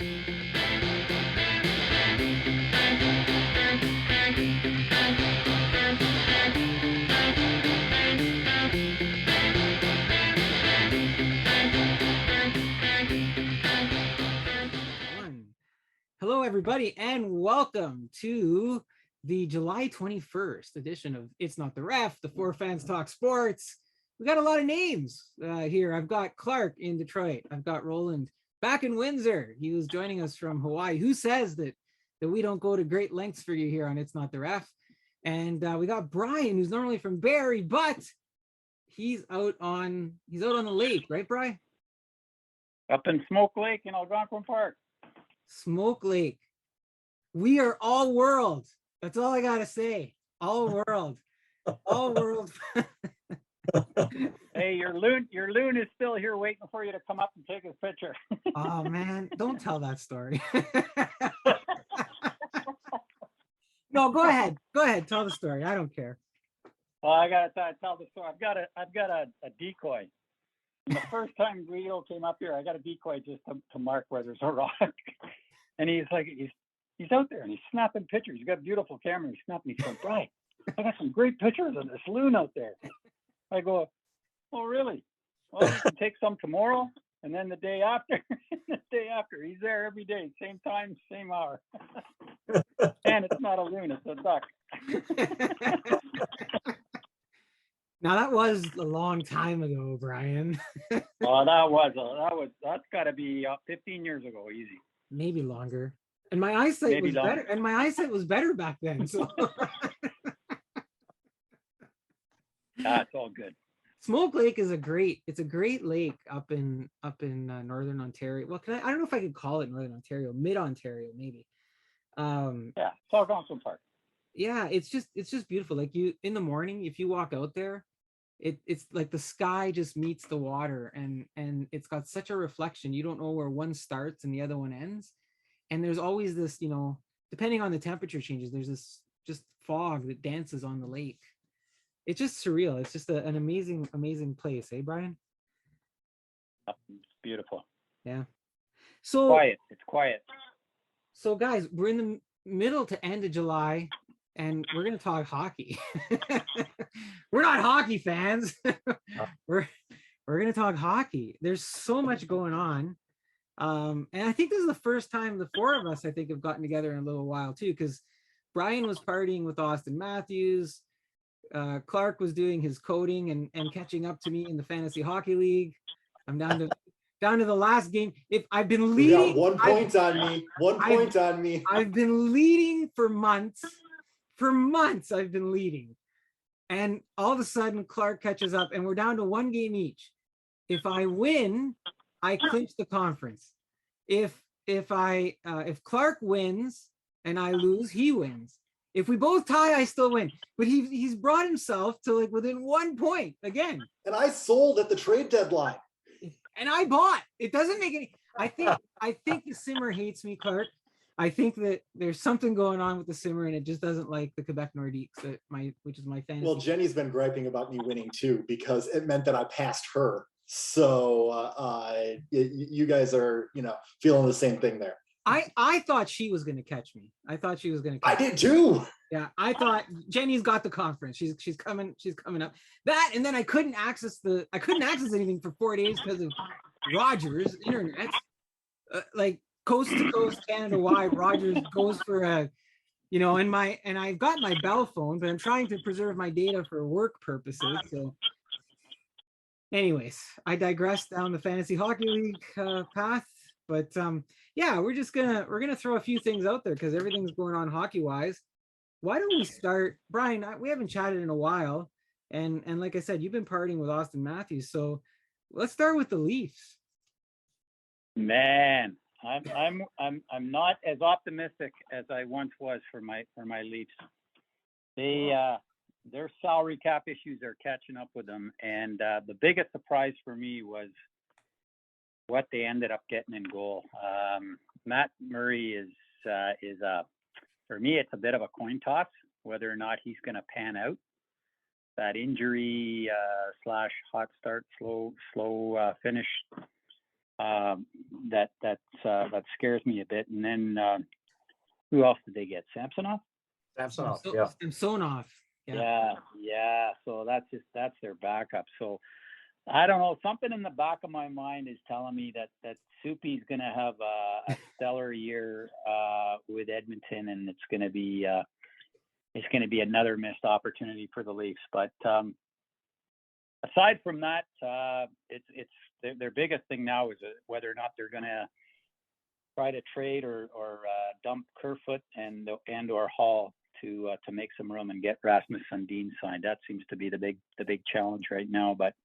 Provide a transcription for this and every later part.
Hello, everybody, and welcome to the July 21st edition of It's Not the Ref, the Four Fans Talk Sports. We got a lot of names here. I've got Clark in Detroit. I've got Roland back in Windsor. He was joining us from Hawaii. Who says that we don't go to great lengths for you here on It's Not the Ref? And we got Brian, who's normally from Barrie, but he's out on the lake, right, Brian? Up in Smoke Lake in Algonquin Park. Smoke Lake. We are all world. That's all I gotta say. All world. All world. Hey, your loon is still here waiting for you to come up and take his picture. Oh man, don't tell that story. No, go ahead. Go ahead. Tell the story. I don't care. Well, I gotta tell the story. I've got a decoy. And the first time Guido came up here, I got a decoy just to mark where there's a rock. And he's out there and he's snapping pictures. He's got a beautiful camera. He's snapping. He's going, Brian, I got some great pictures of this loon out there. I go, oh really? Well, you can take some tomorrow, and then the day after. He's there every day, same time, same hour. And it's not a loon, it's a duck. Now that was a long time ago, Brian. Oh, that's got to be 15 years ago, easy. Maybe longer. And my eyesight was better. And my eyesight was better back then. So it's all good. Smoke Lake is a great lake up in northern Ontario. Well, I don't know if I could call it northern Ontario, mid Ontario, maybe. Yeah, it's Algonquin Park. Yeah, it's just beautiful. Like you in the morning, if you walk out there, it's like the sky just meets the water, and it's got such a reflection. You don't know where one starts and the other one ends. And there's always this, depending on the temperature changes, there's this just fog that dances on the lake. It's just surreal. It's just an amazing, amazing place, eh, Brian? It's beautiful. Yeah. So it's quiet. So guys, we're in the middle to end of July, and we're going to talk hockey. We're not hockey fans. We're going to talk hockey. There's so much going on. And I think this is the first time the four of us, I think, have gotten together in a little while too, because Brian was partying with Austin Matthews. Clark was doing his coding and catching up to me in the fantasy hockey league. I'm down to the last game. If I've been leading, 1 point on me. 1 point on me. I've been leading for months. For months, I've been leading, and all of a sudden, Clark catches up, and we're down to 1 game each. If I win, I clinch the conference. If Clark wins and I lose, he wins. If we both tie, I still win. But he's brought himself to like within 1 point again. And I sold at the trade deadline. And I bought. It doesn't make any. I think the Simmer hates me, Clark. I think that there's something going on with the Simmer, and it just doesn't like the Quebec Nordiques, which is my fantasy. Well, Jenny's been griping about me winning too, because it meant that I passed her. So you guys are, feeling the same thing there. I thought she was going to catch me. I thought she was going to. I did too. Yeah, I thought Jenny's got the conference. She's coming up. That, and then I couldn't access anything for 4 days because of Rogers internet. Like coast to coast, Canada wide, Rogers goes for a, and I've got my Bell phone, but I'm trying to preserve my data for work purposes. So, anyways, I digress down the fantasy hockey league path. But yeah, we're gonna throw a few things out there because everything's going on hockey wise. Why don't we start, Brian? We haven't chatted in a while, and like I said, you've been partying with Austin Matthews, so let's start with the Leafs. Man, I'm not as optimistic as I once was for my Leafs. Their salary cap issues are catching up with them, and the biggest surprise for me was what they ended up getting in goal. Matt Murray is for me, it's a bit of a coin toss whether or not he's going to pan out. That injury / hot start, slow finish that scares me a bit. And then who else did they get? Samsonov. Samsonov. Yeah. So that's their backup. So I don't know. Something in the back of my mind is telling me that Soupy's going to have a stellar year with Edmonton, and it's going to be another missed opportunity for the Leafs. But aside from that, it's their biggest thing now is whether or not they're going to try to trade or dump Kerfoot and or Hall to make some room and get Rasmus Sundin signed. That seems to be the big challenge right now. But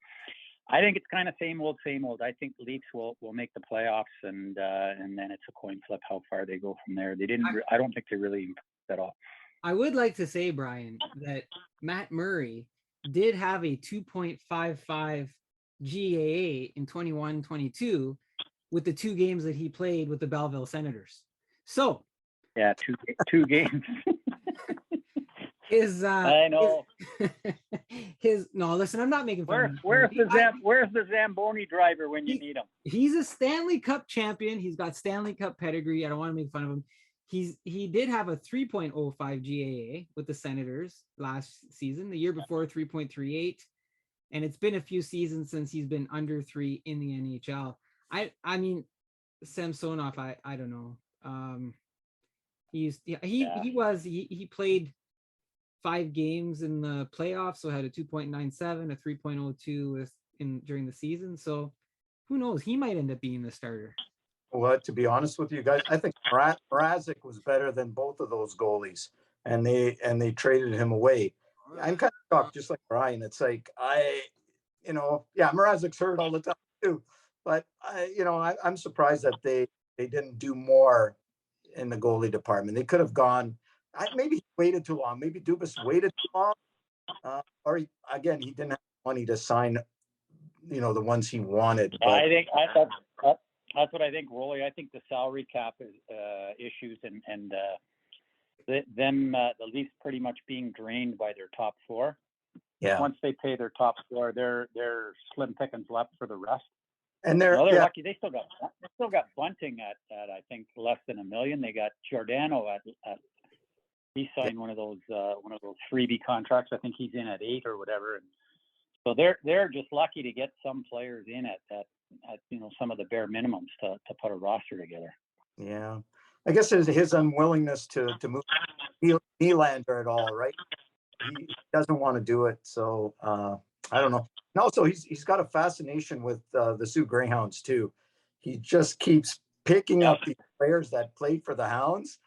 I think it's kind of same old. I think the Leafs will make the playoffs, and then it's a coin flip how far they go from there. I don't think they really improved at all. I would like to say, Brian, that Matt Murray did have a 2.55 GAA in 21-22 with the 2 games that he played with the Belleville Senators. So yeah, two games. I know. No, listen, I'm not making fun. Where's the Zamboni driver when you need him? He's a Stanley Cup champion. He's got Stanley Cup pedigree. I don't want to make fun of him. He did have a 3.05 GAA with the Senators last season. The year before, 3.38, and it's been a few seasons since he's been under 3 in the NHL. I mean, Samsonov, I don't know. He played 5 games in the playoffs, so had a 2.97, a 3.02 during the season. So who knows? He might end up being the starter. Well, to be honest with you guys, I think Mrazek was better than both of those goalies, and they traded him away. I'm kind of shocked, just like Brian. It's like Mrazek's hurt all the time too, but I'm surprised that they didn't do more in the goalie department. They could have gone. Maybe he waited too long. Maybe Dubas waited too long, or he didn't have money to sign, the ones he wanted. But that's what I think, Rolly. I think the salary cap is issues and the Leafs pretty much being drained by their top 4. Yeah. Once they pay their top 4, they're slim pickings left for the rest. And they're lucky. They still got Bunting at I think less than $1 million. They got Giordano at he signed one of those freebie contracts. I think he's in at 8 or whatever. And so they're just lucky to get some players in at some of the bare minimums to put a roster together. Yeah, I guess it's his unwillingness to move Nylander at all, right? He doesn't want to do it. So I don't know. And also, he's got a fascination with the Sioux Greyhounds too. He just keeps picking up these players that played for the Hounds,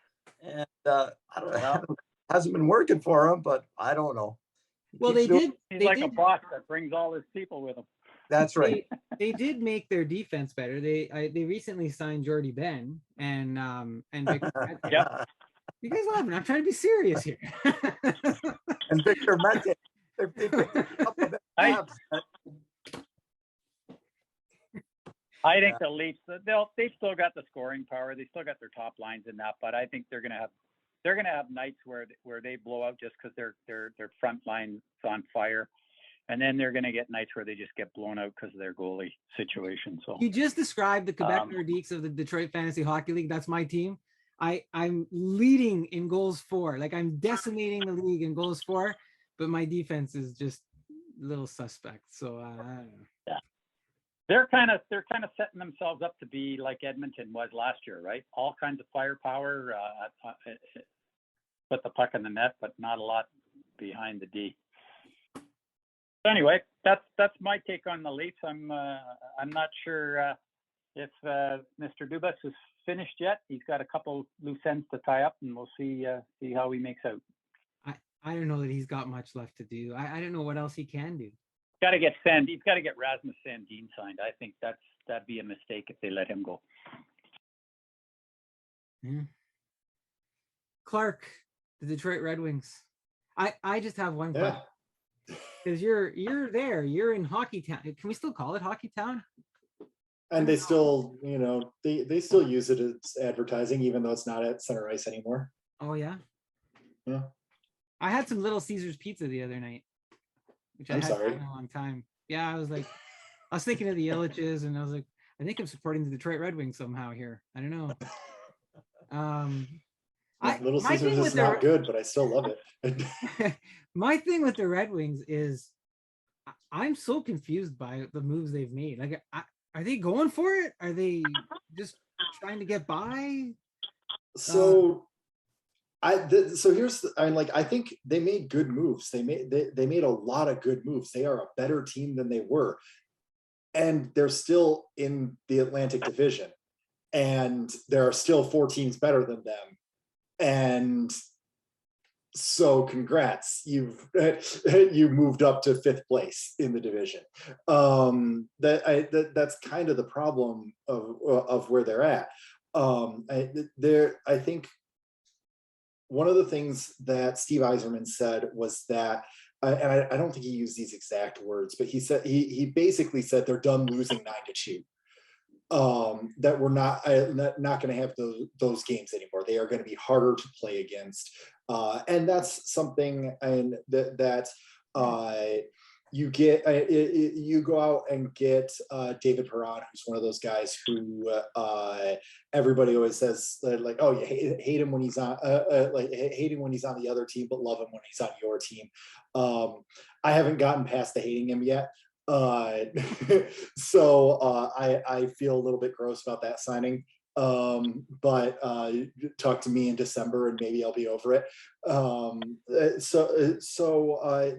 and I don't know. It hasn't been working for him, but I don't know. He's like a boss that brings all his people with him. That's right. They did make their defense better. They recently signed Jordy Ben and Victor. Yeah. You guys laughing? I'm trying to be serious here. And Victor Mete. I think the Leafs, they've still got the scoring power. They still got their top lines in that, but I think they're gonna have nights where they blow out just because their front line's on fire, and then they're gonna get nights where they just get blown out because of their goalie situation. So you just described the Quebec Nordiques of the Detroit Fantasy Hockey League. That's my team. I'm leading in goals for. Like, I'm decimating the league in goals for, but my defense is just a little suspect. So I don't know. Yeah. They're kind of setting themselves up to be like Edmonton was last year, right? All kinds of firepower, put the puck in the net, but not a lot behind the D. So anyway, that's my take on the Leafs. I'm not sure if Mr. Dubas is finished yet. He's got a couple loose ends to tie up, and we'll see how he makes out. I don't know that he's got much left to do. I don't know what else he can do. He's got to get Rasmus Sandin signed. I think that'd be a mistake if they let him go. Yeah. Clark, the Detroit Red Wings. I just have one question. Because you're there. You're in Hockey Town. Can we still call it Hockey Town? And they still, they still use it as advertising, even though it's not at Center Ice anymore. Oh yeah. Yeah. I had some Little Caesars pizza the other night, which I hadn't had in a long time. Yeah, I was thinking of the Illiches, and I was like, I think I'm supporting the Detroit Red Wings somehow here. I don't know. Little My Caesars thing is with not good, but I still love it. my thing with the Red Wings is I'm so confused by the moves they've made. Like, are they going for it? Are they just trying to get by? So I think they made good moves. They made a lot of good moves. They are a better team than they were, and they're still in the Atlantic Division, and there are still 4 teams better than them. And so congrats, you moved up to 5th place in the division. That's kind of the problem of where they're at. I think one of the things that Steve Yzerman said was that, and I don't think he used these exact words, but he said he basically said they're done losing 9-2. That we're not going to have those games anymore. They are going to be harder to play against, and that's something that you get. You go out and get David Perron, who's one of those guys who everybody always says like, oh, you hate him when he's on, like hate him when he's on the other team, but love him when he's on your team. I haven't gotten past the hating him yet. So I feel a little bit gross about that signing, but talk to me in December and maybe I'll be over it. So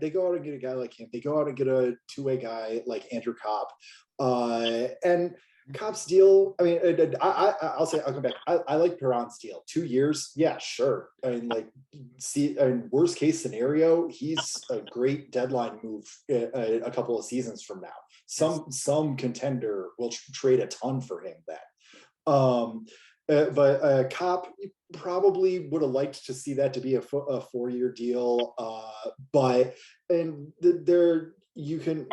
they go out and get a guy like him. They go out and get a 2-way guy like Andrew Copp, and Copp's deal. I mean, I'll come back. I like Perron's deal. 2 years, yeah, sure. I mean, worst case scenario, he's a great deadline move a couple of seasons from now. Some contender will trade a ton for him then. But Copp probably would have liked to see that to be a 4-year deal. But you can.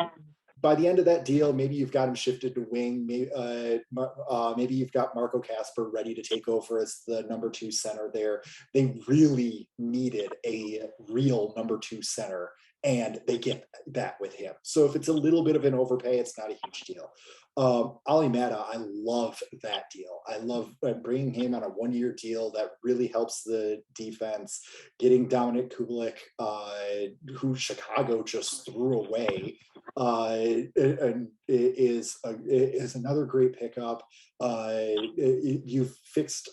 By the end of that deal, maybe you've got him shifted to wing. Maybe you've got Marco Kasper ready to take over as the number 2 center there. They really needed a real number 2 center, and they get that with him. So if it's a little bit of an overpay, it's not a huge deal. Ali Mata, I love that deal. I love bringing him on a 1-year deal that really helps the defense. Getting Dominic Kubalik, who Chicago just threw away, and is another great pickup. You've fixed,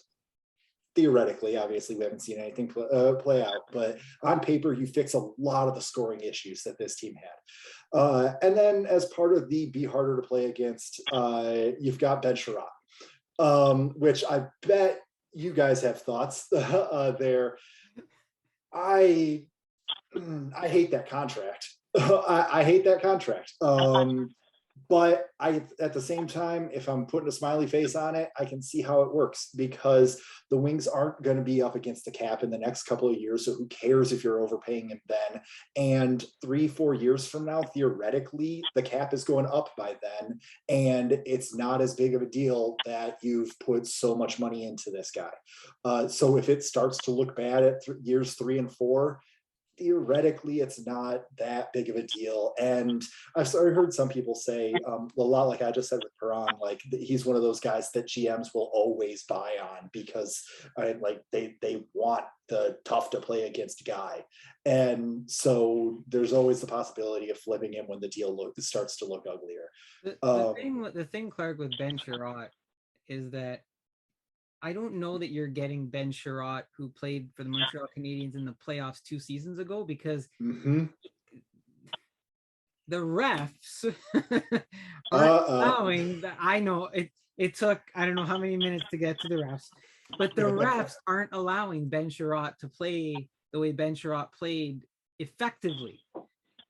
theoretically, obviously we haven't seen anything play out, but on paper you fix a lot of the scoring issues that this team had. And then as part of the be harder to play against, you've got Ben Sherratt, which I bet you guys have thoughts there. I hate that contract. I hate that contract. But at the same time, if I'm putting a smiley face on it, I can see how it works, because the Wings aren't going to be up against the cap in the next couple of years. So who cares if you're overpaying him then? And 3-4 years from now, theoretically, the cap is going up by then. And it's not as big of a deal that you've put so much money into this guy. So if it starts to look bad at years 3 and 4, theoretically it's not that big of a deal. And I've heard some people say a lot, like I just said with Perron, like he's one of those guys that GMs will always buy on, because like they want the tough to play against guy, and so there's always the possibility of flipping him when the deal starts to look uglier. The thing, Clark, with Ben Sherratt is that I don't know that you're getting Ben Sherratt, who played for the Montreal Canadiens in the playoffs 2 seasons ago, because the refs aren't allowing that. I know it took, I don't know how many minutes to get to the refs, but the refs aren't allowing Ben Sherratt to play the way Ben Sherratt played effectively.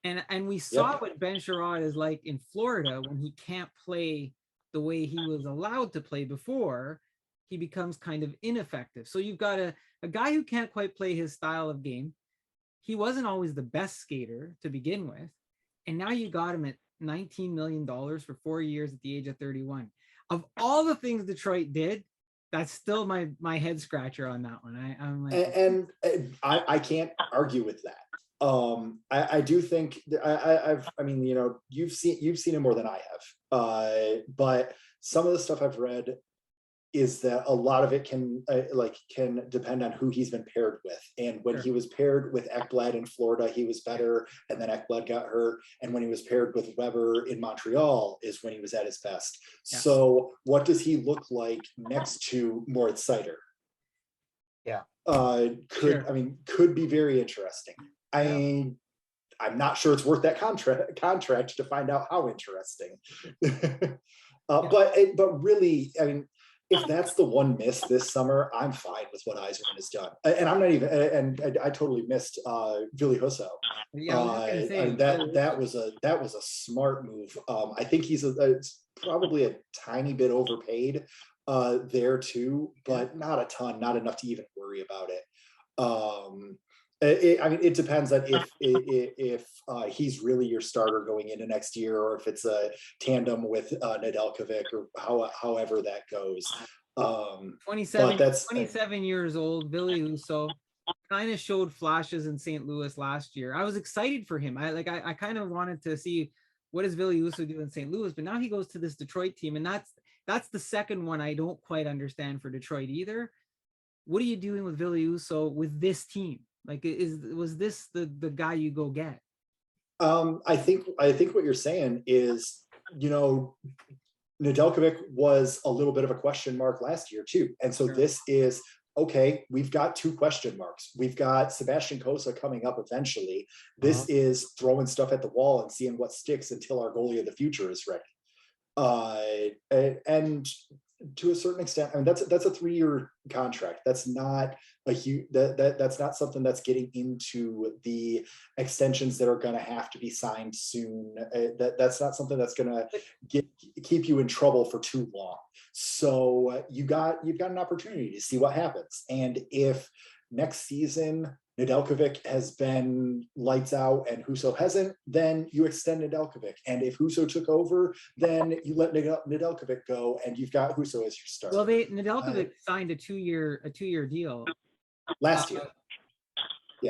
And we saw what Ben Sherratt is like in Florida when he can't play the way he was allowed to play before. He becomes kind of ineffective. So you've got a guy who can't quite play his style of game. He wasn't always the best skater to begin with. And now you got him at $19 million for 4 years at the age of 31. Of all the things Detroit did, that's still my head scratcher on that one. I'm like, and I can't argue with that. I do think I mean, you know, you've seen him more than I have. But some of the stuff I've read is that a lot of it can depend on who he's been paired with. And when he was paired with Ekblad in Florida, he was better, and then Ekblad got hurt. And when he was paired with Weber in Montreal is when he was at his best. Yes. So what does he look like next to Moritz Seider? Yeah. Could be very interesting. I'm not sure it's worth that contract to find out how interesting. But really, I mean, if that's the one miss this summer, I'm fine with what Yzerman has done. And I'm not even, and I totally missed Ville Husso. Yeah, I was just gonna say, that was a smart move. I think he's probably a tiny bit overpaid there too, but not a ton, not enough to even worry about it. It depends on if he's really your starter going into next year, or if it's a tandem with Nedeljkovic, or however that goes. 27 years old, Ville Husso kind of showed flashes in St. Louis last year. I was excited for him. I kind of wanted to see what does Ville Husso do in St. Louis, but now he goes to this Detroit team, and that's the second one I don't quite understand for Detroit either. What are you doing with Ville Husso with this team? Like, was this the guy you go get? I think what you're saying is, Nedeljkovic was a little bit of a question mark last year too. And so this is, okay, we've got two question marks. We've got Sebastian Cossa coming up eventually. This is throwing stuff at the wall and seeing what sticks until our goalie of the future is ready. And to a certain extent, I mean, that's a 3-year contract. That's not a huge, that's not something that's getting into the extensions that are going to have to be signed soon. That's not something that's going to keep you in trouble for too long. So you've got an opportunity to see what happens. And if next season Nedeljkovic has been lights out and Husso hasn't, then you extend Nedeljkovic. And if Husso took over, then you let Nedeljkovic go, and you've got Husso as your starter. Well, Nedeljkovic signed a two-year deal last year.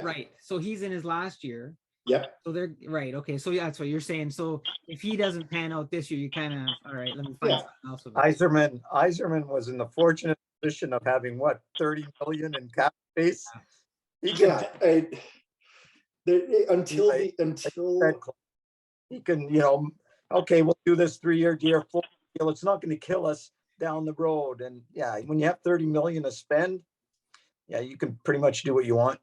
Right. So he's in his last year. Yep. So they're right. Okay. So that's what you're saying. So if he doesn't pan out this year, you kind of, all right, let me find something else with it. Yzerman was in the fortunate position of having what, 30 million in cap space. Until he can, okay, we'll do this 3-year deal. It's not going to kill us down the road. And when you have 30 million to spend, you can pretty much do what you want.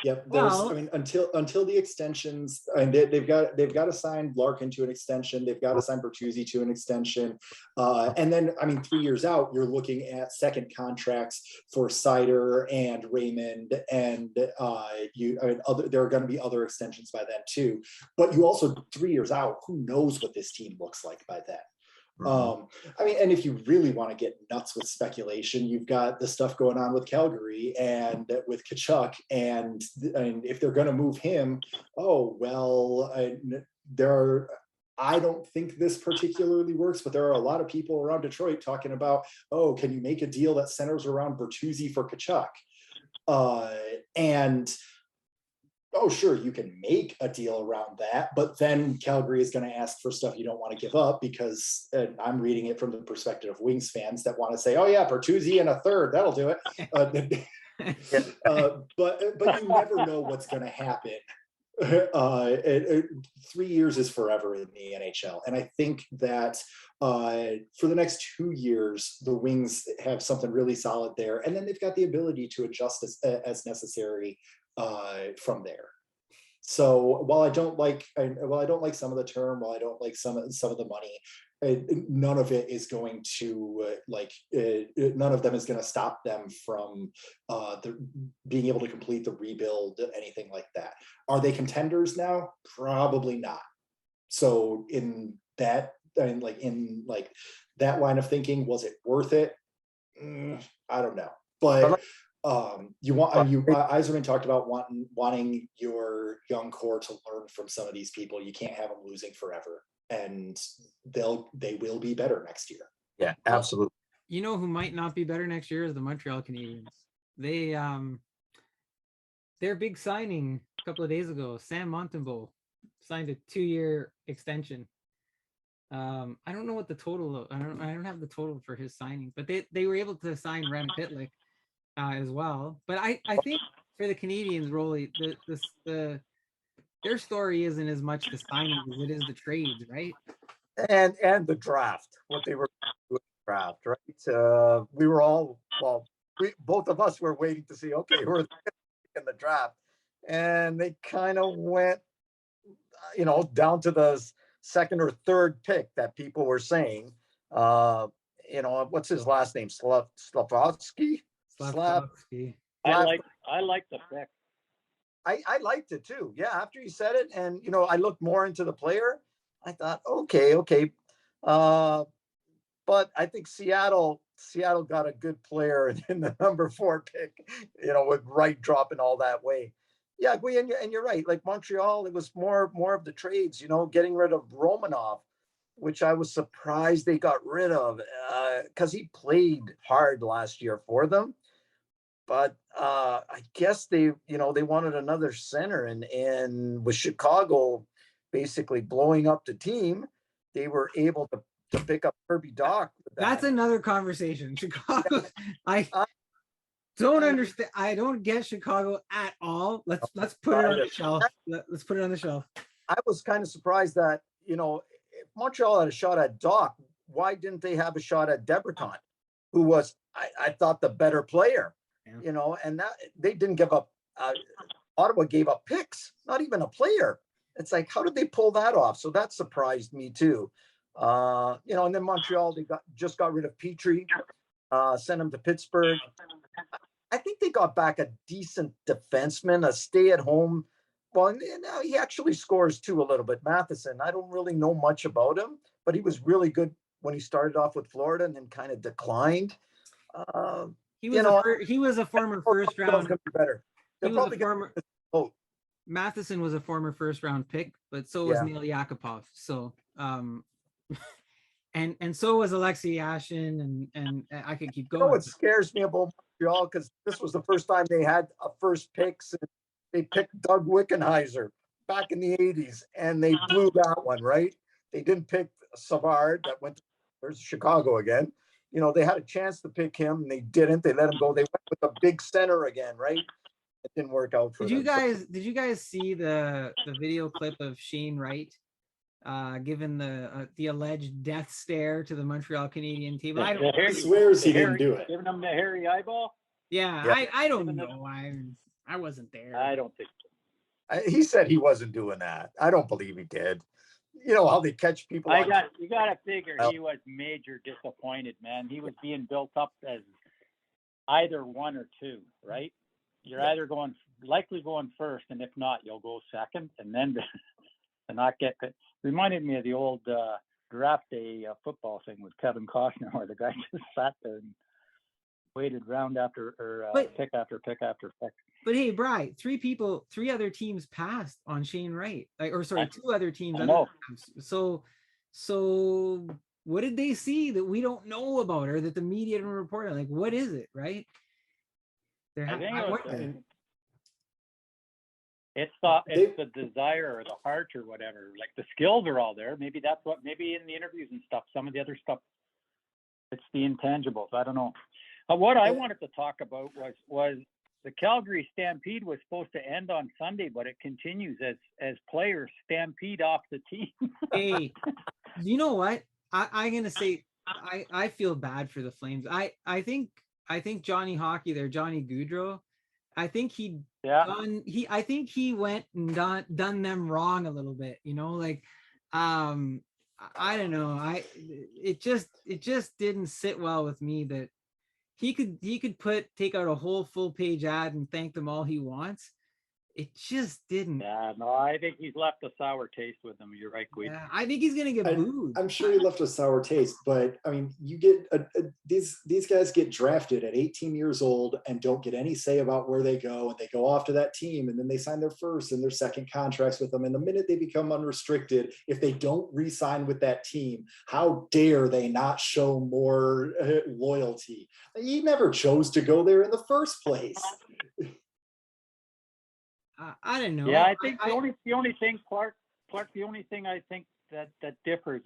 Yep. Until the extensions, they've got to sign Larkin to an extension. They've got to sign Bertuzzi to an extension. And then, 3 years out, you're looking at second contracts for Seider and Raymond. And there are going to be other extensions by then too. But you also, 3 years out, who knows what this team looks like by then? And if you really want to get nuts with speculation, you've got the stuff going on with Calgary and with Tkachuk, and if they're going to move him, I don't think this particularly works, but there are a lot of people around Detroit talking about, can you make a deal that centers around Bertuzzi for Tkachuk? Sure, you can make a deal around that, but then Calgary is going to ask for stuff you don't want to give up, because I'm reading it from the perspective of Wings fans that want to say, Bertuzzi and a third, that'll do it. But you never know what's going to happen. 3 years is forever in the NHL. And I think that for the next 2 years, the Wings have something really solid there. And then they've got the ability to adjust as necessary from there. So while I don't like some of the term, while I don't like some of the money, none of it is going to none of them is going to stop them from being able to complete the rebuild, anything like that. Are they contenders now? Probably not. So in that that line of thinking, was it worth it? I don't know, but. Yzerman talked about wanting your young core to learn from some of these people. You can't have them losing forever, and they will be better next year. Yeah, absolutely. You know who might not be better next year is the Montreal Canadiens. They their big signing a couple of days ago, Sam Montembeault, signed a 2-year extension. I don't know what the total. I don't have the total for his signing, but they were able to sign Rem Pitlick as well. But I think for the Canadians, Rolly, their story isn't as much the signing as it is the trades, right? And the draft, what they were doing in the draft, right? We were all, well, both of us were waiting to see, okay, who are they in the draft, and they kind of went, down to the second or third pick that people were saying. What's his last name? Slavkovsky. Slavkovsky. I like the pick. I liked it too. Yeah, after you said it, and I looked more into the player. I thought, okay. But I think Seattle got a good player in the number 4 pick, with Wright dropping all that way. Yeah, and you're right. Like Montreal, it was more of the trades, getting rid of Romanov, which I was surprised they got rid of because he played hard last year for them. But I guess they wanted another center, and with Chicago basically blowing up the team, they were able to pick up Kirby Dach. That's another conversation. Chicago, I don't understand. I don't get Chicago at all. Let's put it on the shelf. Let's put it on the shelf. I was kind of surprised that if Montreal had a shot at Dach, why didn't they have a shot at Debreton, who was I thought the better player? Yeah. And that they didn't give up. Ottawa gave up picks, not even a player. It's like, how did they pull that off? So that surprised me too. And then Montreal, they just got rid of Petrie, sent him to Pittsburgh. I think they got back a decent defenseman, a stay-at-home. Well, and he actually scores too a little bit. Matheson, I don't really know much about him, but he was really good when he started off with Florida and then kind of declined. He was a former first round. Better. He was a former. Matheson was a former first round pick, but so was Neil Yakupov. So, and so was Alexei Yashin, and I could keep going. What scares me about Montreal, because this was the first time they had a first pick. They picked Doug Wickenheiser back in the 80s, and they blew that one, right? They didn't pick Savard that went to Chicago again. They had a chance to pick him, and they didn't. They let him go. They went with a big center again, right? It didn't work out for them. Did you guys see the video clip of Shane Wright given the alleged death stare to the Montreal Canadiens team? He swears he didn't do it. Giving him the hairy eyeball? Yeah. I don't know. I wasn't there. I don't think so. He said he wasn't doing that. I don't believe he did. How they catch people. You got to figure he was major disappointed, man. He was being built up as either one or two, right? You're either likely going first, and if not, you'll go second, and then to not get it. Reminded me of the old draft day football thing with Kevin Costner, where the guy just sat there and waited round pick after pick after pick. But hey, Bri, three other teams passed on Shane Wright. Two other teams. So what did they see that we don't know about, or that the media didn't report on? Like, what is it, right? It's the desire or the heart or whatever. Like the skills are all there. Maybe that's maybe in the interviews and stuff, some of the other stuff, it's the intangibles. I don't know. What I wanted to talk about was the Calgary Stampede was supposed to end on Sunday, but it continues as players stampede off the team. Hey, you know what? I'm gonna say I feel bad for the Flames. I think Johnny Hockey there, Johnny Gaudreau, I think he went and done them wrong a little bit, I don't know. It just didn't sit well with me that he could take out a whole full page ad and thank them all he wants. It just didn't. Yeah, no, I think he's left a sour taste with him. You're right, Guido. Yeah, I think he's gonna get booed. I'm sure he left a sour taste, but I mean, you get these guys get drafted at 18 years old and don't get any say about where they go, and they go off to that team, and then they sign their first and their second contracts with them. And the minute they become unrestricted, if they don't re-sign with that team, how dare they not show more loyalty? He never chose to go there in the first place. I don't know. Yeah, I think the only thing, Clark, the only thing I think that differs.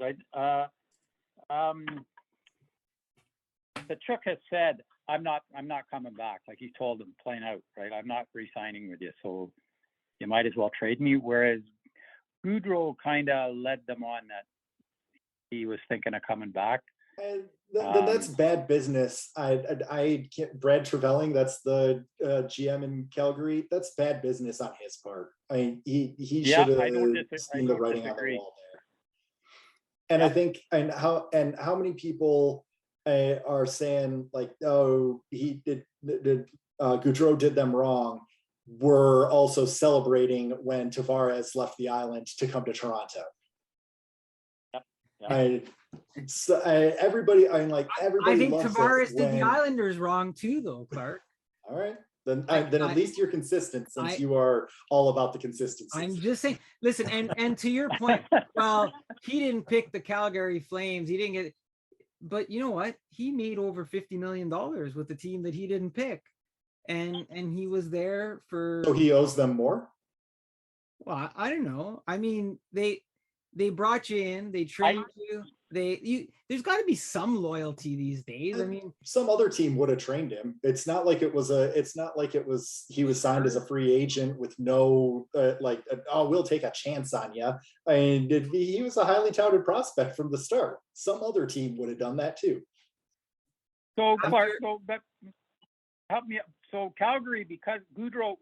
Tkachuk has said, I'm not coming back. Like he told them plain out, right? I'm not re-signing with you, so you might as well trade me. Whereas Gaudreau kind of led them on that he was thinking of coming back. And then that's bad business. I can't, Brad Trevelling, that's the GM in Calgary. That's bad business on his part. I mean, he should have seen the writing on the wall there. And I think, and how many people are saying like, oh, he did Gaudreau did them wrong. We're also celebrating when Tavares left the island to come to Toronto. Everybody. I think Tavares did the Islanders wrong too, though, Clark. All right, then at least you're consistent, since you are all about the consistency. I'm just saying. Listen, and to your point, well, he didn't pick the Calgary Flames. He didn't get, but you know what? He made over $50 million with the team that he didn't pick, and he was there for. So he owes them more. Well, I don't know. I mean, they brought you in, they trained you. There's got to be some loyalty these days. I mean, some other team would have trained him. It's not like he was signed as a free agent with no we'll take a chance on you. I mean, he was a highly touted prospect from the start. Some other team would have done that too. So Clark, but help me. So Calgary, because Gaudreau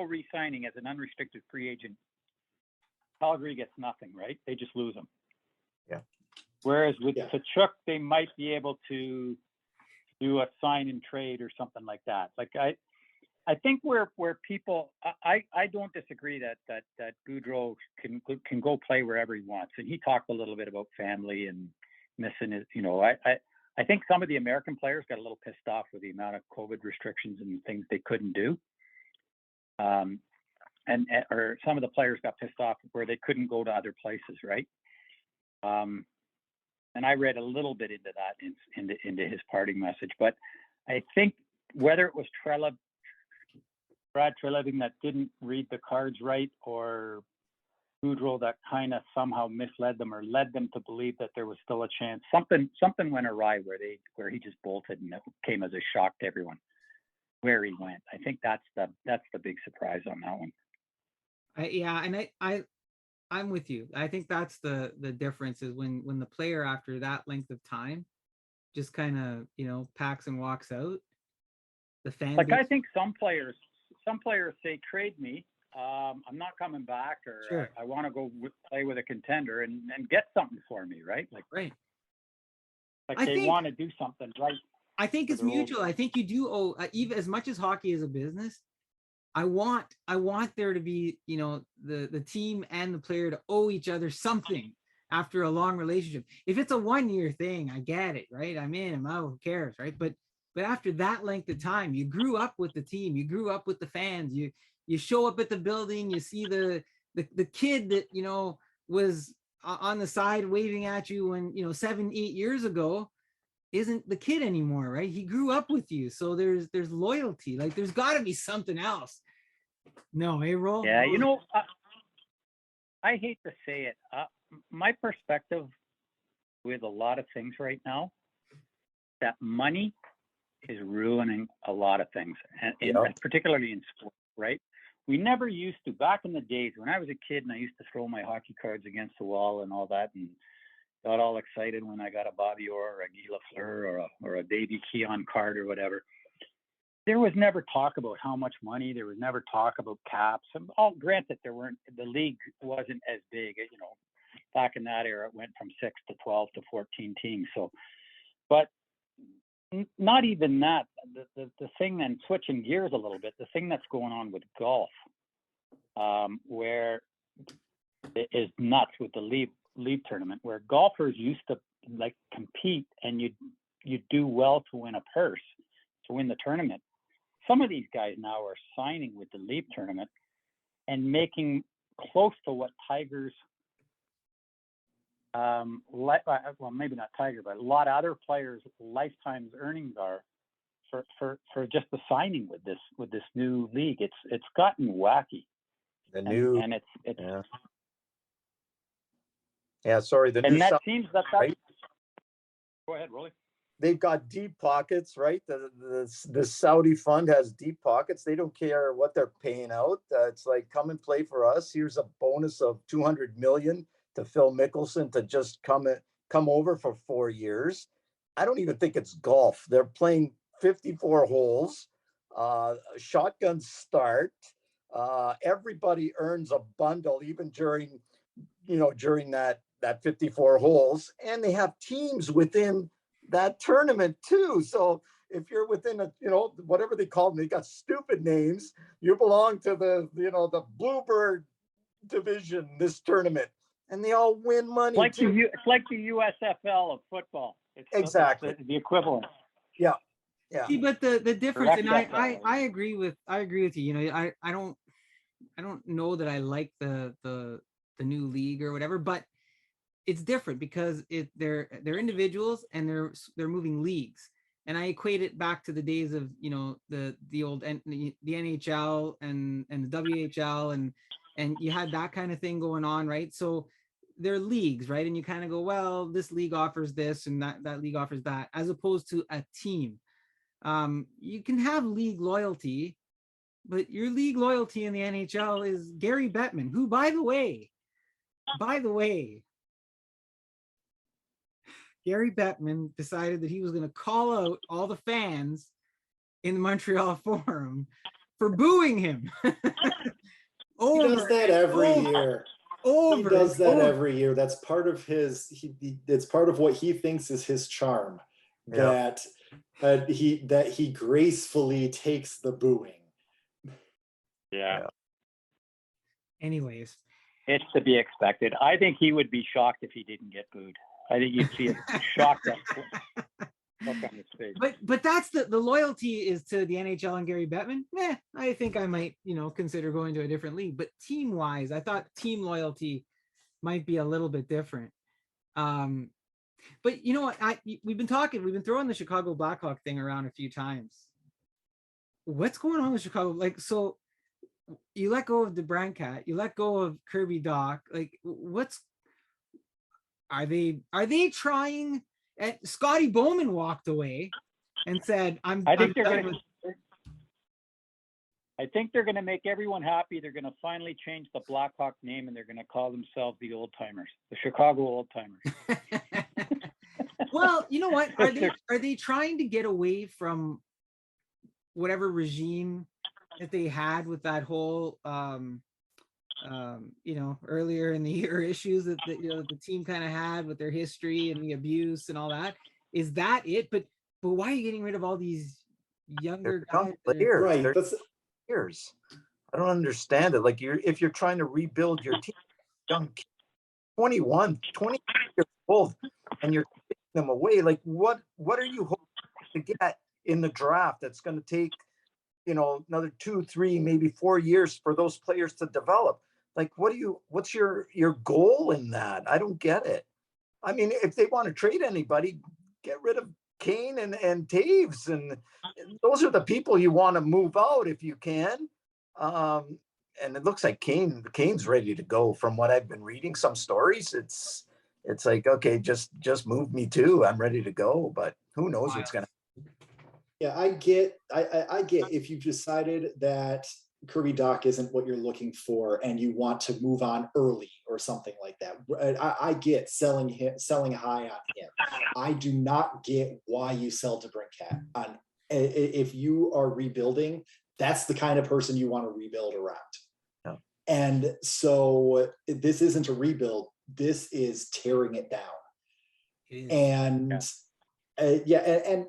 re-signing as an unrestricted free agent, Calgary gets nothing, right? They just lose him. Yeah. Whereas with Tkachuk, they might be able to do a sign and trade or something like that. Like I think where people, I don't disagree that Gaudreau can go play wherever he wants, and he talked a little bit about family and missing his. You know, I think some of the American players got a little pissed off with the amount of COVID restrictions and things they couldn't do. Or some of the players got pissed off where they couldn't go to other places, right? And I read a little bit into that, into his parting message. But I think whether it was Brad Treliving that didn't read the cards right, or Gaudreau that kind of somehow misled them or led them to believe that there was still a chance, something went awry where he just bolted, and it came as a shock to everyone where he went. I think that's the big surprise on that one. I'm with you. I think that's the difference, is when the player after that length of time just kind of, packs and walks out. The fan base, I think some players say, trade me. I'm not coming back, or sure. I want to go play with a contender and get something for me, right? Like right. Like they want to do something right. I think it's mutual. I think you do owe, even as much as hockey is a business. I want there to be, the team and the player to owe each other something after a long relationship. If it's a 1-year thing, I get it, right? I'm in, I'm out, who cares, right? But after that length of time, you grew up with the team, you grew up with the fans, you show up at the building, you see the kid that, was on the side waving at you when, 7-8 years ago isn't the kid anymore, right? He grew up with you. So there's loyalty. Like there's got to be something else. No, hey, Roll? Yeah, I hate to say it. My perspective with a lot of things right now, that money is ruining a lot of things, and particularly in sports, right? We never used to, back in the days when I was a kid and I used to throw my hockey cards against the wall and all that, and got all excited when I got a Bobby Orr or a Guy Lafleur or a Davey Keon card or whatever. There was never talk about how much money. There was never talk about caps. And granted, the league wasn't as big. Back in that era, it went from 6 to 12 to 14 teams. So, but not even that. The thing, and switching gears a little bit, the thing that's going on with golf, where it is nuts with the league tournament, where golfers used to compete and you do well to win a purse, to win the tournament. Some of these guys now are signing with the league tournament and making close to what Tiger's, well, maybe not Tiger, but a lot of other players' lifetime's earnings are for just the signing with this new league. It's gotten wacky. The new, and it's yeah. Yeah, sorry. The And new that South, seems that that's. right? Go ahead, Rolly. They've got deep pockets, right? The Saudi fund has deep pockets. They don't care what they're paying out. It's like, come and play for us. Here's a bonus of 200 million to Phil Mickelson to just come over for 4 years. I don't even think it's golf. They're playing 54 holes, shotgun start. Everybody earns a bundle, even during that 54 holes, and they have teams within that tournament too. So if you're within whatever they call them, they got stupid names. You belong to the Bluebird division this tournament, and they all win money. It's like the USFL of football. It's exactly the equivalent. Yeah. See, but the difference, and XFL. I agree with you. I don't know that I like the new league or whatever, but it's different because they're individuals and they're moving leagues, and I equate it back to the days of the old the NHL and the WHL and you had that kind of thing going on, right? So they're leagues, right? And you kind of go, well, this league offers this and that league offers that, as opposed to a team. You can have league loyalty, but your league loyalty in the NHL is Gary Bettman, who, by the way, Gary Bettman decided that he was going to call out all the fans in the Montreal Forum for booing him. He does that every year. He does that every year. That's part of it's part of what he thinks is his charm. Yeah. That he gracefully takes the booing. Yeah. Anyways, it's to be expected. I think he would be shocked if he didn't get booed. I think you'd see a shocked look on his face. But that's the loyalty is to the NHL and Gary Bettman. I think I might consider going to a different league. But team wise, I thought team loyalty might be a little bit different. But you know what? We've been throwing the Chicago Blackhawk thing around a few times. What's going on with Chicago? Like, so you let go of DeBrincat, you let go of Kirby Dach. Like, are they trying? And Scotty Bowman walked away and said, I think they're going to make everyone happy. They're going to finally change the Blackhawk name, and they're going to call themselves the Old Timers, the Chicago Old Timers. Well, you know what? Are they trying to get away from whatever regime that they had with that whole earlier in the year issues that the team kind of had with their history and the abuse and all that? Is that it? But why are you getting rid of all these younger guys? Players, right. That's years. I don't understand it. Like, if you're trying to rebuild your team, young 21, 20 years old, and you're taking them away, like what are you hoping to get in the draft that's going to take another 2, 3, maybe 4 years for those players to develop? Like, what's your goal in that? I don't get it. I mean, if they want to trade anybody, get rid of Kane and Taves, and those are the people you want to move out if you can. And it looks like Kane's ready to go. From what I've been reading, some stories, it's like, okay, just move me too. I'm ready to go, but who knows what's gonna. Yeah, I get if you've decided that Kirby Dach isn't what you're looking for and you want to move on early or something like that. I get selling high on him. I do not get why you sell DeBrincat. If you are rebuilding, that's the kind of person you want to rebuild around. Yeah. And so this isn't a rebuild. This is tearing it down. And and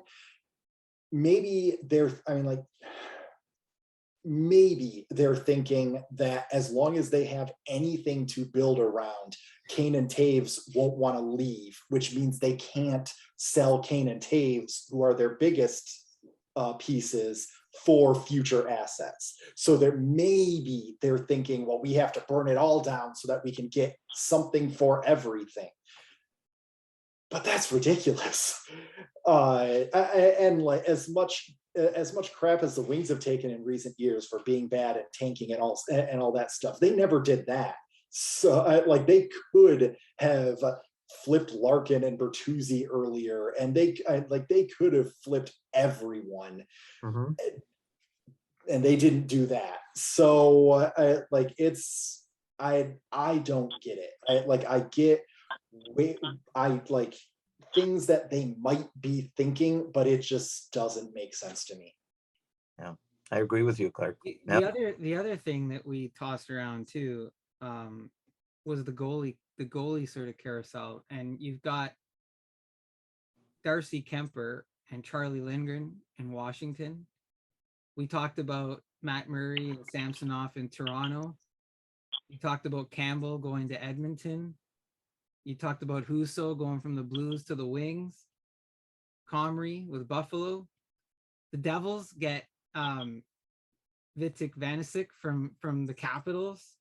maybe maybe they're thinking that as long as they have anything to build around, Kane and Taves won't want to leave, which means they can't sell Kane and Taves, who are their biggest pieces, for future assets. So they're thinking, well, we have to burn it all down so that we can get something for everything. But that's ridiculous. And like as much crap as the Wings have taken in recent years for being bad at tanking and all that stuff, they never did that. So like they could have flipped Larkin and Bertuzzi earlier, and they could have flipped everyone, and they didn't do that. So I don't get it. I get things that they might be thinking, but it just doesn't make sense to me. Yeah, I agree with you, Clark. The other thing that we tossed around too was the goalie sort of carousel, and you've got Darcy Kemper and Charlie Lindgren in Washington. We talked about Matt Murray and Samsonov in Toronto. You talked about Campbell going to Edmonton. You talked about Husso going from the Blues to the Wings. Comrie with Buffalo. The Devils get Vitek Vanecek from the Capitals.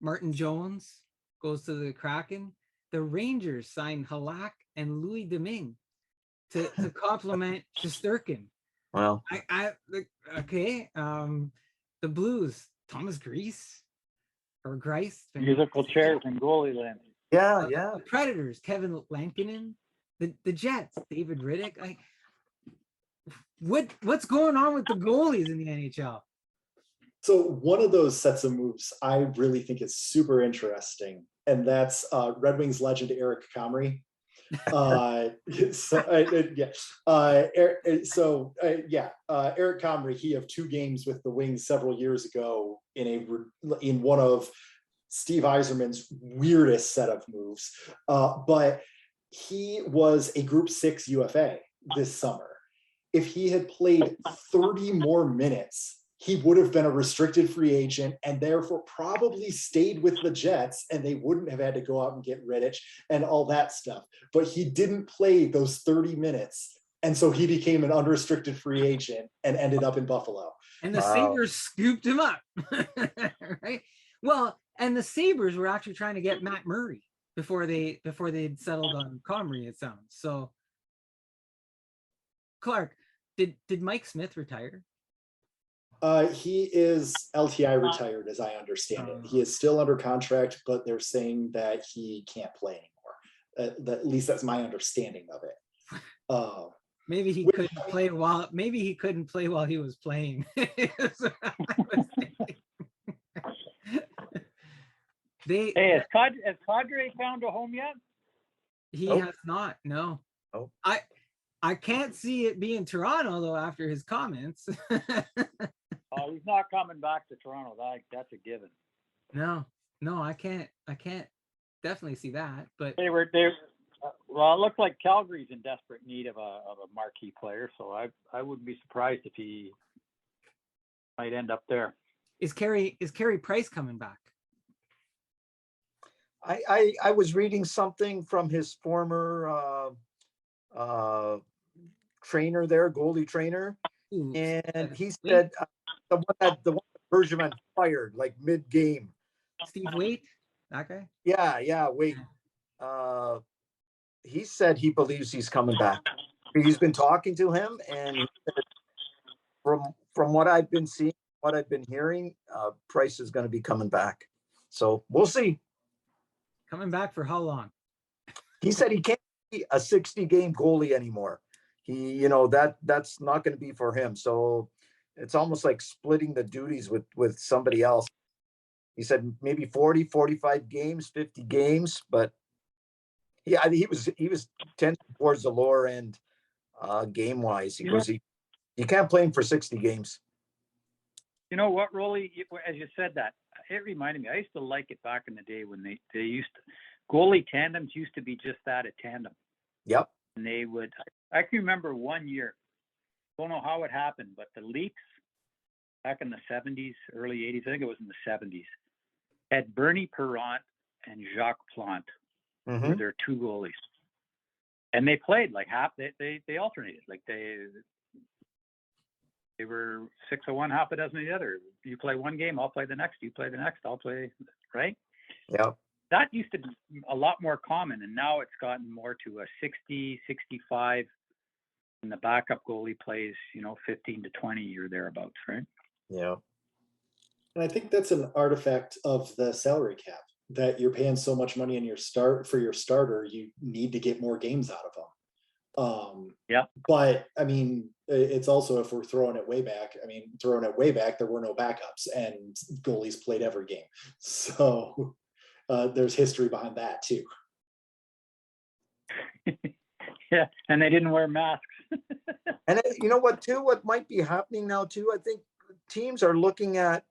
Martin Jones goes to the Kraken. The Rangers signed Halak and Louis Domingue to complement Shesterkin. Well, okay. The Blues, Thomas Greiss or Grice. Musical chairs and goalie land. yeah. The Predators, Kevin Lankinen. The Jets, David Riddick. What's going on with the goalies in the NHL? So one of those sets of moves I really think is super interesting, and that's Red Wings legend Eric Comrie. Eric Comrie, he had 2 games with the Wings several years ago in one of Steve Yzerman's weirdest set of moves, but he was a Group 6 UFA this summer. If he had played 30 more minutes, he would have been a restricted free agent and therefore probably stayed with the Jets, and they wouldn't have had to go out and get Rittich and all that stuff. But he didn't play those 30 minutes. And so he became an unrestricted free agent and ended up in Buffalo. And the Sabres scooped him up. Right? Well, and the Sabres were actually trying to get Matt Murray before they'd settled on Comrie, it sounds. So Clark, did Mike Smith retire? He is LTI retired, as I understand it. He is still under contract, but they're saying that he can't play anymore. At least that's my understanding of it. Maybe he couldn't play while he was playing. Has Kadri found a home yet? He has not. No. Oh. I can't see it being Toronto though after his comments. Oh, he's not coming back to Toronto. That's a given. No, I can't definitely see that. But well, it looks like Calgary's in desperate need of a marquee player, so I wouldn't be surprised if he might end up there. Is Carey Price coming back? I was reading something from his former trainer there, goalie trainer, and he said the one that Bergevin fired like mid-game. Steve Waite, that guy. Yeah, Waite. He said he believes he's coming back. He's been talking to him, and he said, from what I've been seeing, what I've been hearing, Price is going to be coming back. So we'll see. Coming back for how long? He said he can't be a 60-game goalie anymore. That's not going to be for him. So it's almost like splitting the duties with somebody else. He said maybe 40, 45 games, 50 games, but yeah, he was tending towards the lower end game wise. He goes, you can't play him for 60 games. You know what, Rolly? As you said that, it reminded me. I used to like it back in the day when they used to, goalie tandems used to be just that, a tandem. Yep. And they would. I can remember one year. Don't know how it happened, but the Leafs back in the 70s, early 80s. I think it was in the 70s. Had Bernie Perrant and Jacques Plante were their 2 goalies, and they played like half. They alternated, like they were 6 of one, half a dozen of the other. You play one game, I'll play the next. You play the next, I'll play. Right? Yeah. That used to be a lot more common, and now it's gotten more to a 60, 65, and the backup goalie plays, 15 to 20 or thereabouts, right? Yeah. And I think that's an artifact of the salary cap, that you're paying so much money in your for your starter, you need to get more games out of them. Yeah. But I mean, it's also, if we're throwing it way back, there were no backups and goalies played every game. So there's history behind that too. Yeah, and they didn't wear masks. And you know what, too, what might be happening now, too, I think teams are looking at,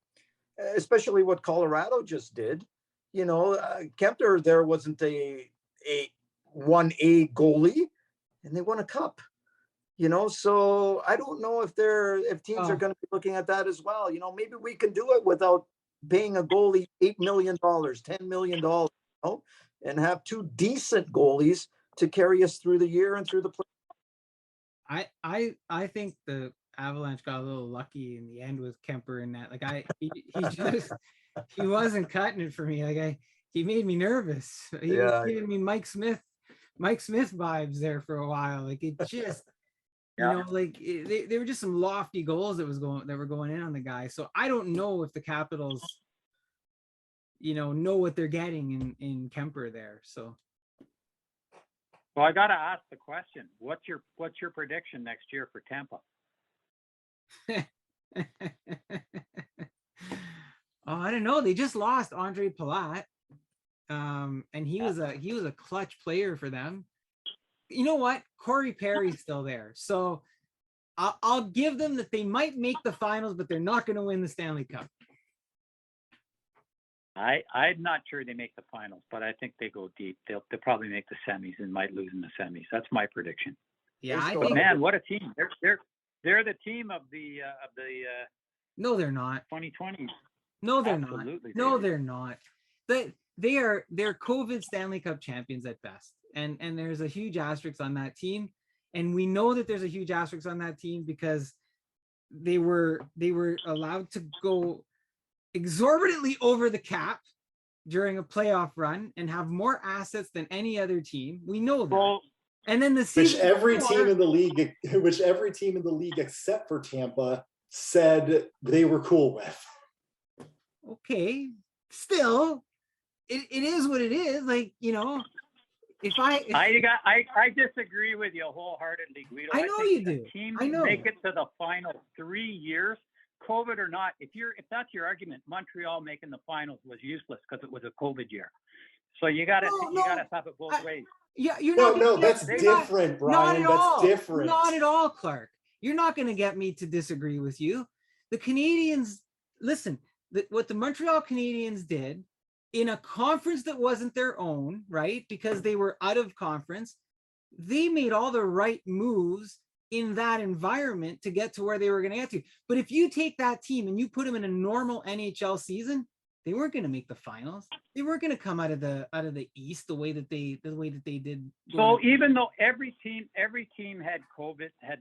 especially what Colorado just did. You know, Kempner there wasn't a 1A goalie, and they won a cup. You know, so I don't know if teams are going to be looking at that as well. You know, maybe we can do it without paying a goalie $8 million, $10 million, you know, and have two decent goalies to carry us through the year and through the play. I think the Avalanche got a little lucky in the end with Kemper in that. Like he wasn't cutting it for me. Like he made me nervous. He was giving me Mike Smith vibes there for a while. Like it just, you know, like they were just some lofty goals that were going in on the guy. So I don't know if the Capitals, you know what they're getting in Kemper there. So. Well, I got to ask the question: what's your prediction next year for Tampa? Oh, I don't know. They just lost Andre Palat, and he was a clutch player for them. You know what? Corey Perry's still there, so I'll give them that they might make the finals, but they're not going to win the Stanley Cup. I'm not sure they make the finals, but I think they go deep. They'll probably make the semis and might lose in the semis. That's my prediction. Yeah, I think. Man, what a team! They're the team of the. No, they're not. 2020. No, they're Absolutely not. No, they're not. They're COVID Stanley Cup champions at best, and there's a huge asterisk on that team, and we know that there's a huge asterisk on that team because they were allowed to go exorbitantly over the cap during a playoff run and have more assets than any other team. We know that. Well, and then the season which every team in the league except for Tampa said they were cool with. Okay, still, it is what it is. Like, you know, I disagree with you wholeheartedly, Guido. I know you do. Teams I know. Make it to the final 3 years. COVID or not, if that's your argument, Montreal making the finals was useless because it was a COVID year. So you gotta have it both ways. Yeah, you're that's different, Brian. That's different. Not at all, Clark. You're not going to get me to disagree with you. The Canadiens, listen, what the Montreal Canadiens did in a conference that wasn't their own, right? Because they were out of conference, they made all the right moves in that environment to get to where they were going to get to. But if you take that team and you put them in a normal NHL season, they weren't going to make the finals. They weren't going to come out of the East the way that they did. So even though every team had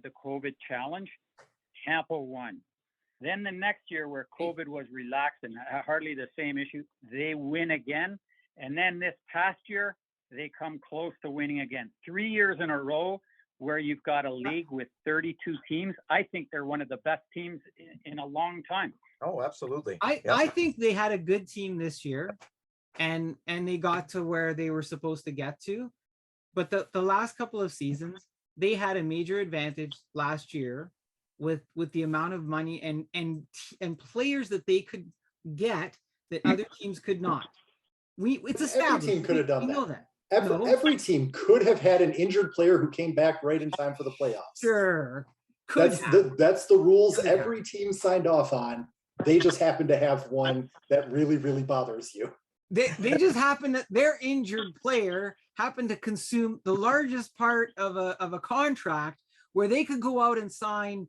the COVID challenge, Tampa won. Then the next year where COVID was relaxed and hardly the same issue, they win again. And then this past year, they come close to winning again. 3 years in a row where you've got a league with 32 teams. I think they're one of the best teams in a long time. Oh, absolutely. I think they had a good team this year and they got to where they were supposed to get to. But the last couple of seasons, they had a major advantage last year with the amount of money and players that they could get that other teams could not. It's established. Every team could have done we that. Know that. Every team could have had an injured player who came back right in time for the playoffs. Sure. That's the rules every team signed off on. They just happen to have one that really, really bothers you. They just happen that their injured player happened to consume the largest part of a contract where they could go out and sign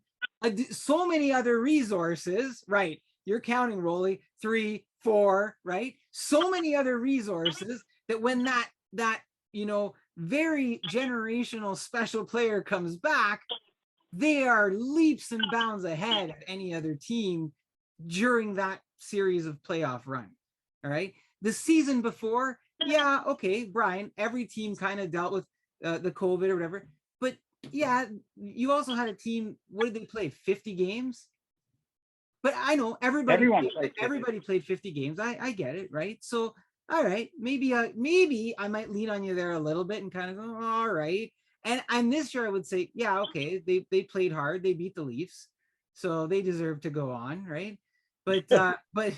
so many other resources, right? You're counting, Rolly, 3, 4, right? So many other resources that when that very generational special player comes back, they are leaps and bounds ahead of any other team during that series of playoff run. All right. The season before, yeah, okay, Brian, every team kind of dealt with the COVID or whatever. But yeah, you also had a team, what did they play? 50 games? but I know everybody Everyone played, played 50. everybody played 50 games. I get it, right? So all right, maybe I might lean on you there a little bit and kind of go, all right. And this year I would say, yeah, okay, they played hard, they beat the Leafs, so they deserve to go on, right? But but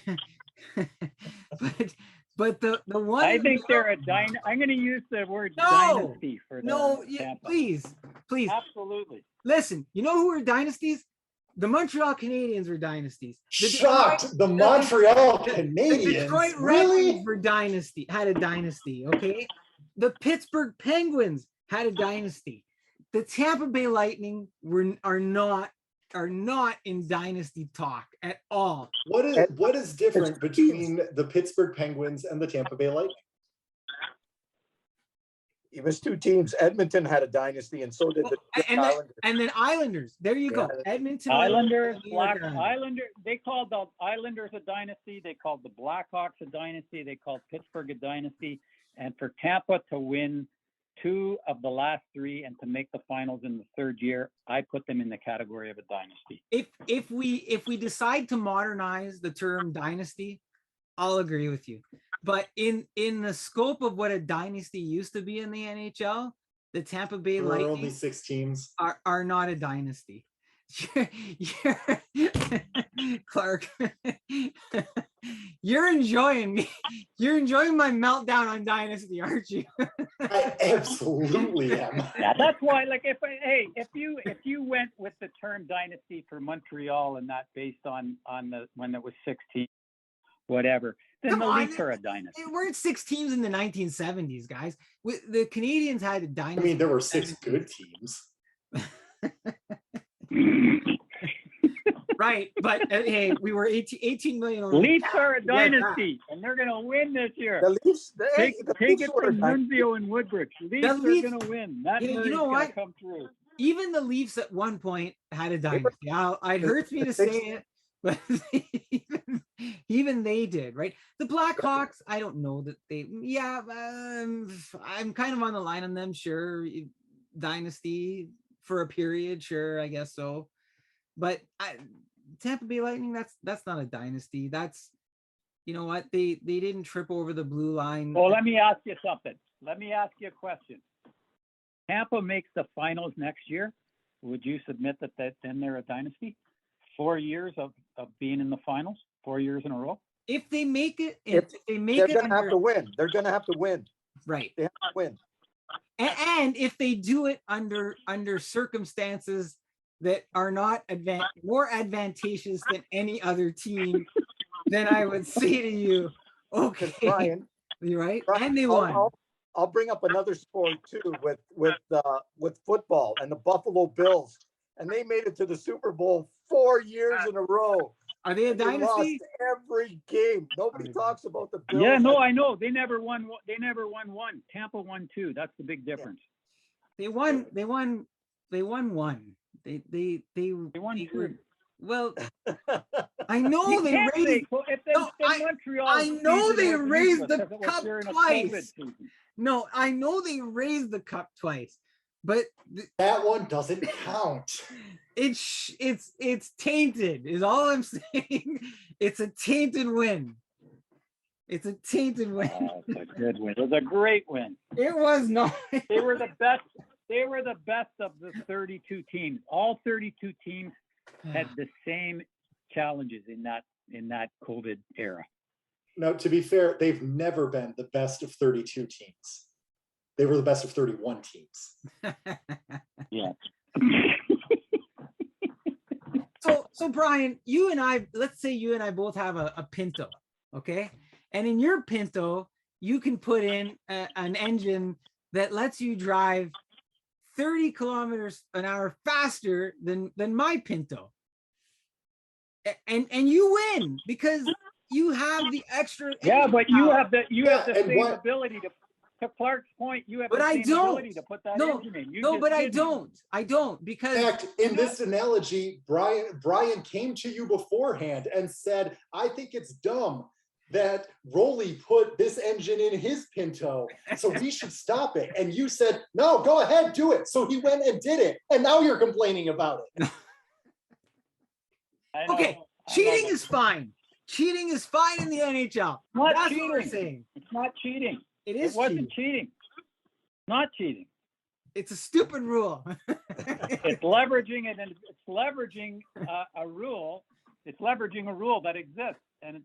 but the one I think they're I'm going to use the word No! dynasty for no, Tampa. please. Absolutely. Listen, you know who were dynasties? The Montreal Canadiens were dynasties. Shocked. The Montreal The Canadiens. Detroit Red Really? Wings were had a dynasty, okay? The Pittsburgh Penguins had a dynasty. The Tampa Bay Lightning are not in dynasty talk at all. What is different between the Pittsburgh Penguins and the Tampa Bay Lightning? It was two teams. Edmonton had a dynasty, and so did the Islanders. And then Islanders. There you go. Yeah. Edmonton Islanders, Islanders. Islanders. They called the Islanders a dynasty. They called the Blackhawks a dynasty. They called Pittsburgh a dynasty. And for Tampa to win 2 of the last 3 and to make the finals in the 3rd year, I put them in the category of a dynasty. If we decide to modernize the term dynasty, I'll agree with you. But in the scope of what a dynasty used to be in the NHL, the Tampa Bay There were only Lightning 6 teams. are not a dynasty. Clark, you're enjoying my meltdown on dynasty, aren't you? I absolutely am. Yeah, that's why. Like, if you went with the term dynasty for Montreal and not based on the when it was 16, whatever, then the Leafs are a dynasty. We're at 6 teams in the 1970s, guys. The Canadiens had a dynasty. I mean, there were 6 good teams. Right, but hey, we were 18 million. Leafs are a dynasty, and they're going to win this year. The Leafs, Take Leafs it were a from dynasty. Nunzio and Woodbridge. Leafs are going to win. That You know Murray's going what? to come through. Even the Leafs at one point had a dynasty. It hurts me to say it, but even they did, right? The Blackhawks, I don't know that they. Yeah, I'm kind of on the line on them. Sure, dynasty for a period. Sure, I guess so. But Tampa Bay Lightning, that's not a dynasty. That's, you know what, they didn't trip over the blue line. Well, let me ask you something. Let me ask you a question. Tampa makes the finals next year. Would you submit that then they're a dynasty? 4 years of being in the finals, 4 years in a row. If they make it, If they make They're it, going to have to win. They're going to have to win. right. They have to win. And if they do it under circumstances that are not more advantageous than any other team, then I would say to you, okay, Brian, you're right, Brian, and they won. I'll bring up another sport too with football and the Buffalo Bills, and they made it to the Super Bowl 4 years in a row. Are they a They lost dynasty? every game. Nobody talks about the Bills. Yeah, no, I know. They never won. They never won one. Tampa won 2. That's the big difference. They won one. They won 2. Well, I know they can't raised. say- well, if they- No, if Montreal I know season they was raised useless the because it was cup during a twice. COVID season. No, I know they raised the cup twice, but That one doesn't count. it's tainted. Is all I'm saying. It's a tainted win. It's a tainted win. Oh, it's a good win. It was a great win. It was not. They were the best. They were the best of the 32 teams. All 32 teams had the same challenges in that COVID era. Now, to be fair, they've never been the best of 32 teams. They were the best of 31 teams. Yeah. So Brian, let's say you and I both have a Pinto, okay? And in your Pinto, you can put in an engine that lets you drive 30 kilometers an hour faster than my Pinto. And you win because you have the extra. Yeah, but you have the and same what- ability to Clark's point. You have But the I same don't. ability to put that No, engine in. You no, just but I didn't. don't. I don't In because fact, in this analogy, Brian came to you beforehand and said, I think it's dumb that Rolly put this engine in his Pinto, so we should stop it. And you said, no, go ahead, do it. So he went and did it. And now you're complaining about it. I know. okay. Cheating is fine. Cheating is fine in the NHL. Not That's what we're cheating. saying. It's not cheating. It It is wasn't cheating. cheating. Not cheating. It's a stupid rule. It's leveraging it, and it's leveraging a rule. It's leveraging a rule that exists and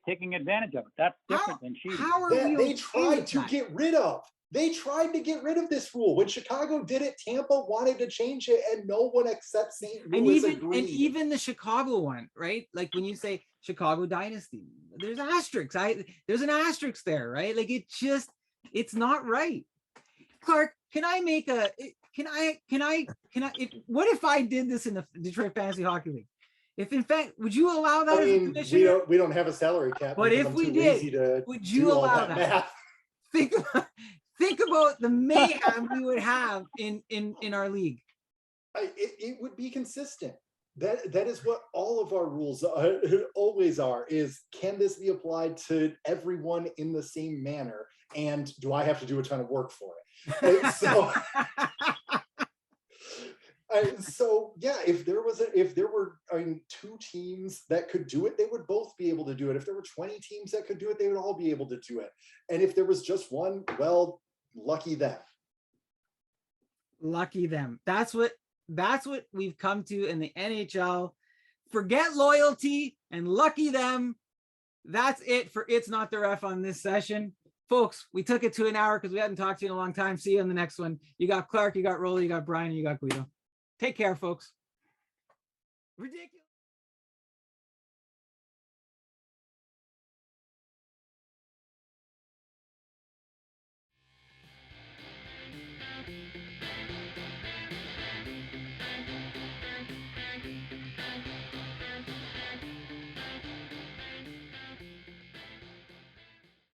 taking advantage of it. That's different than cheating. How are That we they okay tried with to that? get rid of. They tried to get rid of this rule. When Chicago did it, Tampa wanted to change it, and no one except St. and Louis even agreed. and even the Chicago one, right? Like when you say Chicago Dynasty, there's asterisks. There's an asterisk there, right? Like it's not right. Clark, can I make a what if I did this in the Detroit Fantasy Hockey League? If in fact, would you allow that I as a mean, commissioner? we don't have a salary cap. But because if I'm we too did, lazy to would you do all allow that that? math. Think about the mayhem we would have in our league. It would be consistent. That is what all of our rules always are, is can this be applied to everyone in the same manner, and do I have to do a ton of work for it? So yeah, if there were two teams that could do it, they would both be able to do it. If there were 20 teams that could do it, they would all be able to do it. And if there was just one, well, lucky them. Lucky them. That's what we've come to in the NHL. Forget loyalty and lucky them. That's it for It's Not the Ref on this session. Folks, we took it to an hour because we hadn't talked to you in a long time. See you in the next one. You got Clark, you got Rolly, you got Brian, you got Guido. Take care, folks. Ridiculous.